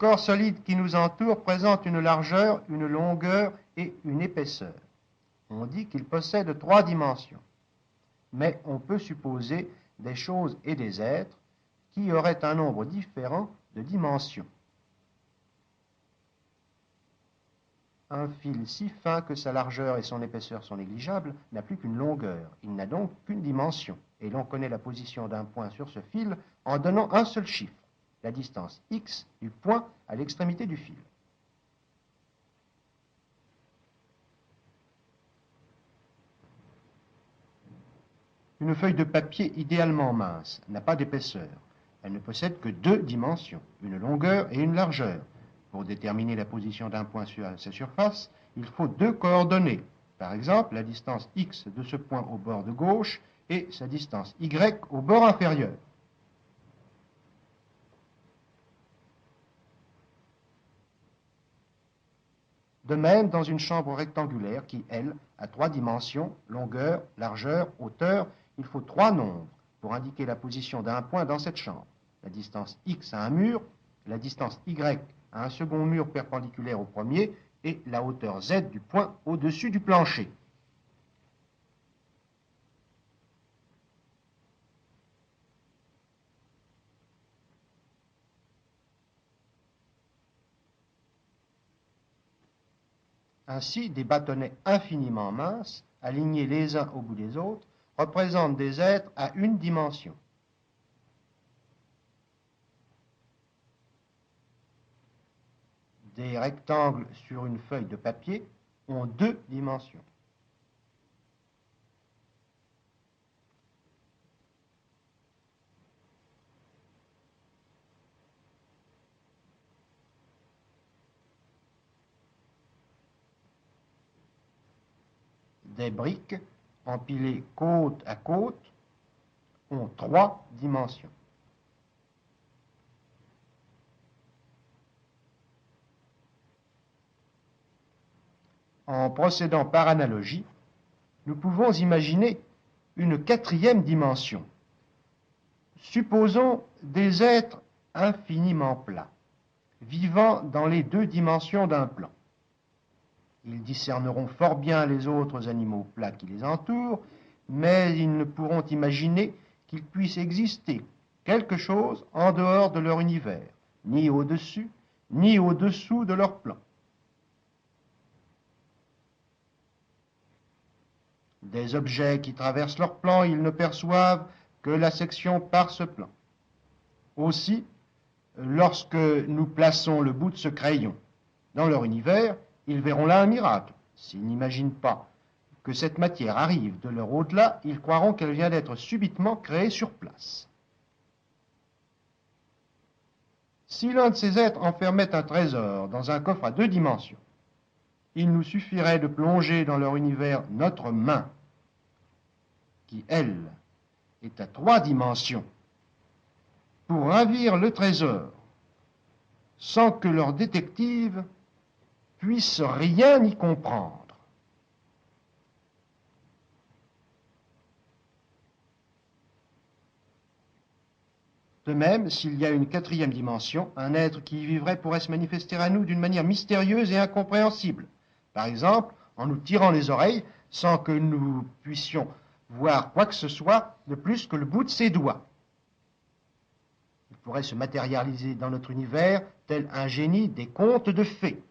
corps solide qui nous entoure présente une largeur, une longueur et une épaisseur. On dit qu'il possède 3 dimensions. Mais on peut supposer des choses et des êtres qui auraient un nombre différent de dimensions. Un fil si fin que sa largeur et son épaisseur sont négligeables n'a plus qu'une longueur. Il n'a donc qu'une dimension. Et l'on connaît la position d'un point sur ce fil en donnant un seul chiffre, la distance x du point à l'extrémité du fil. Une feuille de papier idéalement mince n'a pas d'épaisseur. Elle ne possède que 2 dimensions, une longueur et une largeur. Pour déterminer la position d'un point sur sa surface, il faut 2 coordonnées. Par exemple, la distance x de ce point au bord de gauche et sa distance y au bord inférieur. De même, dans une chambre rectangulaire qui, elle, a 3 dimensions, longueur, largeur, hauteur, il faut 3 nombres pour indiquer la position d'un point dans cette chambre. La distance x à un mur, la distance y à un second mur perpendiculaire au premier et la hauteur z du point au-dessus du plancher. Ainsi, des bâtonnets infiniment minces, alignés les uns au bout des autres, représentent des êtres à une dimension. Des rectangles sur une feuille de papier ont 2 dimensions. Des briques empilées côte à côte ont 3 dimensions. En procédant par analogie, nous pouvons imaginer une 4e dimension. Supposons des êtres infiniment plats, vivant dans les 2 dimensions d'un plan. Ils discerneront fort bien les autres animaux plats qui les entourent, mais ils ne pourront imaginer qu'il puisse exister quelque chose en dehors de leur univers, ni au-dessus, ni au-dessous de leur plan. Des objets qui traversent leur plan, ils ne perçoivent que la section par ce plan. Aussi, lorsque nous plaçons le bout de ce crayon dans leur univers, ils verront là un miracle. S'ils n'imaginent pas que cette matière arrive de leur au-delà, ils croiront qu'elle vient d'être subitement créée sur place. Si l'un de ces êtres enfermait un trésor dans un coffre à 2 dimensions, il nous suffirait de plonger dans leur univers notre main, qui, elle, est à 3 dimensions, pour ravir le trésor, sans que leur détective puisse rien y comprendre. De même, s'il y a une 4e dimension, un être qui y vivrait pourrait se manifester à nous d'une manière mystérieuse et incompréhensible. Par exemple, en nous tirant les oreilles, sans que nous puissions voir quoi que ce soit de plus que le bout de ses doigts. Il pourrait se matérialiser dans notre univers tel un génie des contes de fées.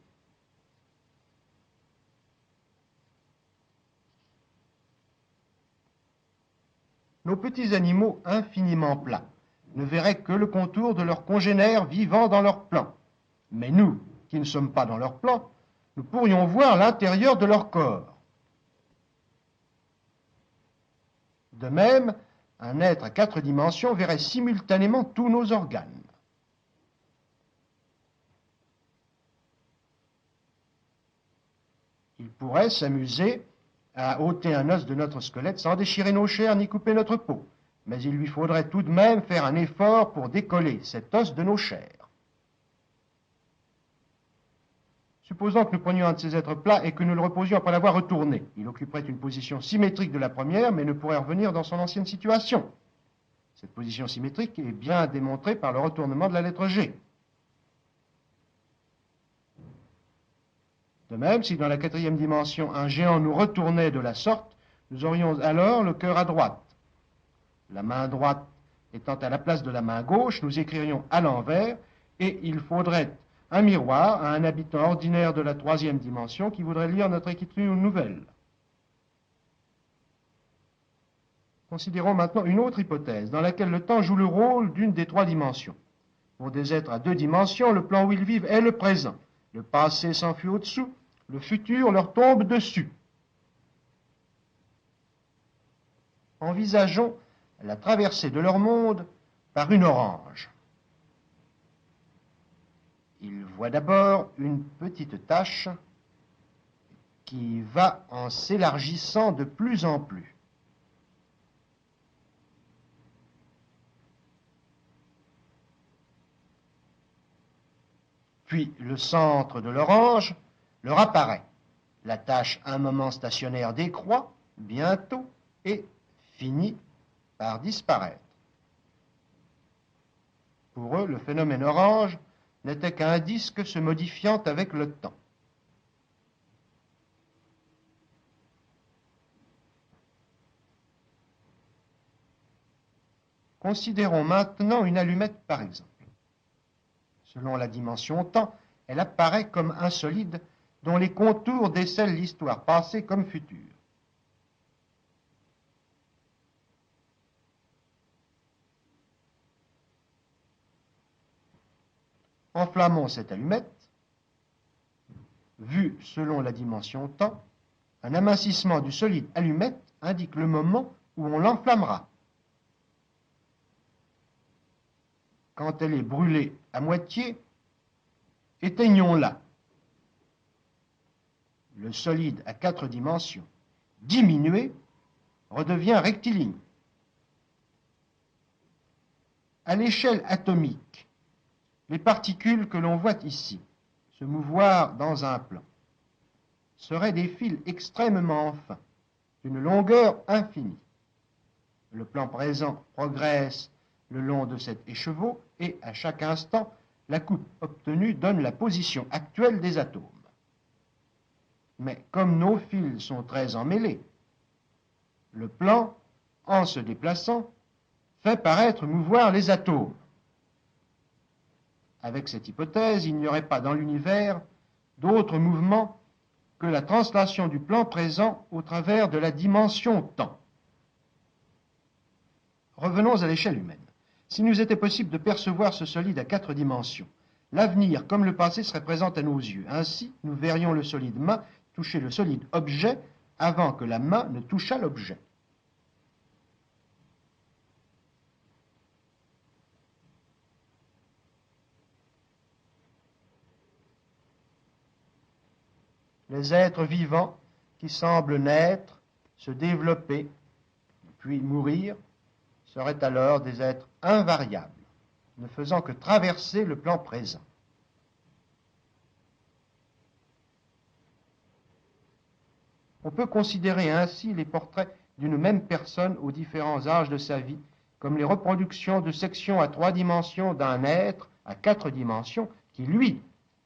Nos petits animaux infiniment plats ne verraient que le contour de leurs congénères vivant dans leur plan. Mais nous, qui ne sommes pas dans leur plan, nous pourrions voir l'intérieur de leur corps. De même, un être à 4 dimensions verrait simultanément tous nos organes. Il pourrait s'amuser à ôter un os de notre squelette sans déchirer nos chairs ni couper notre peau. Mais il lui faudrait tout de même faire un effort pour décoller cet os de nos chairs. Supposons que nous prenions un de ces êtres plats et que nous le reposions après l'avoir retourné. Il occuperait une position symétrique de la première, mais ne pourrait revenir dans son ancienne situation. Cette position symétrique est bien démontrée par le retournement de la lettre G. De même, si dans la quatrième dimension un géant nous retournait de la sorte, nous aurions alors le cœur à droite. La main droite étant à la place de la main gauche, nous écririons à l'envers, et il faudrait un miroir à un habitant ordinaire de la troisième dimension qui voudrait lire notre écriture nouvelle. Considérons maintenant une autre hypothèse, dans laquelle le temps joue le rôle d'une des trois dimensions. Pour des êtres à deux dimensions, le plan où ils vivent est le présent. Le passé s'enfuit au-dessous, le futur leur tombe dessus. Envisageons la traversée de leur monde par une orange. Ils voient d'abord une petite tache qui va en s'élargissant de plus en plus. Puis le centre de l'orange leur apparaît. La tache, un moment stationnaire, décroît bientôt et finit par disparaître. Pour eux, le phénomène orange n'était qu'un disque se modifiant avec le temps. Considérons maintenant une allumette, par exemple. Selon la dimension temps, elle apparaît comme un solide dont les contours décèlent l'histoire passée comme future. Enflammons cette allumette. Vu selon la dimension temps, un amincissement du solide allumette indique le moment où on l'enflammera. Quand elle est brûlée à moitié, éteignons-la. Le solide à 4 dimensions, diminué, redevient rectiligne. À l'échelle atomique, les particules que l'on voit ici se mouvoir dans un plan seraient des fils extrêmement fins, d'une longueur infinie. Le plan présent progresse le long de cet écheveau et à chaque instant, la coupe obtenue donne la position actuelle des atomes. Mais comme nos fils sont très emmêlés, le plan, en se déplaçant, fait paraître mouvoir les atomes. Avec cette hypothèse, il n'y aurait pas dans l'univers d'autre mouvement que la translation du plan présent au travers de la dimension temps. Revenons à l'échelle humaine. S'il nous était possible de percevoir ce solide à 4 dimensions, l'avenir comme le passé serait présent à nos yeux. Ainsi, nous verrions le solide main toucher le solide objet avant que la main ne touchât l'objet. Les êtres vivants qui semblent naître, se développer, puis mourir, seraient alors des êtres invariables, ne faisant que traverser le plan présent. On peut considérer ainsi les portraits d'une même personne aux différents âges de sa vie comme les reproductions de sections à 3 dimensions d'un être à 4 dimensions qui, lui,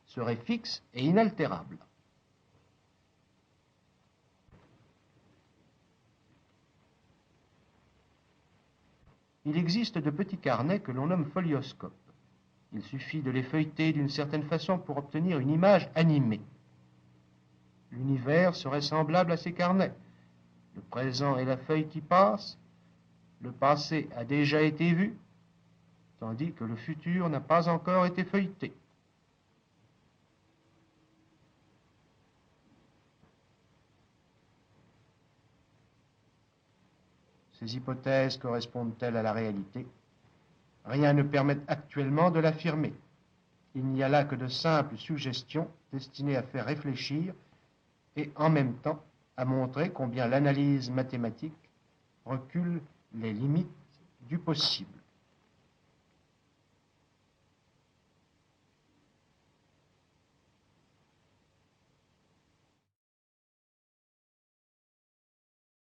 serait fixe et inaltérable. Il existe de petits carnets que l'on nomme folioscopes. Il suffit de les feuilleter d'une certaine façon pour obtenir une image animée. L'univers serait semblable à ces carnets. Le présent est la feuille qui passe, le passé a déjà été vu, tandis que le futur n'a pas encore été feuilleté. Ces hypothèses correspondent-elles à la réalité? Rien ne permet actuellement de l'affirmer. Il n'y a là que de simples suggestions destinées à faire réfléchir et en même temps à montrer combien l'analyse mathématique recule les limites du possible.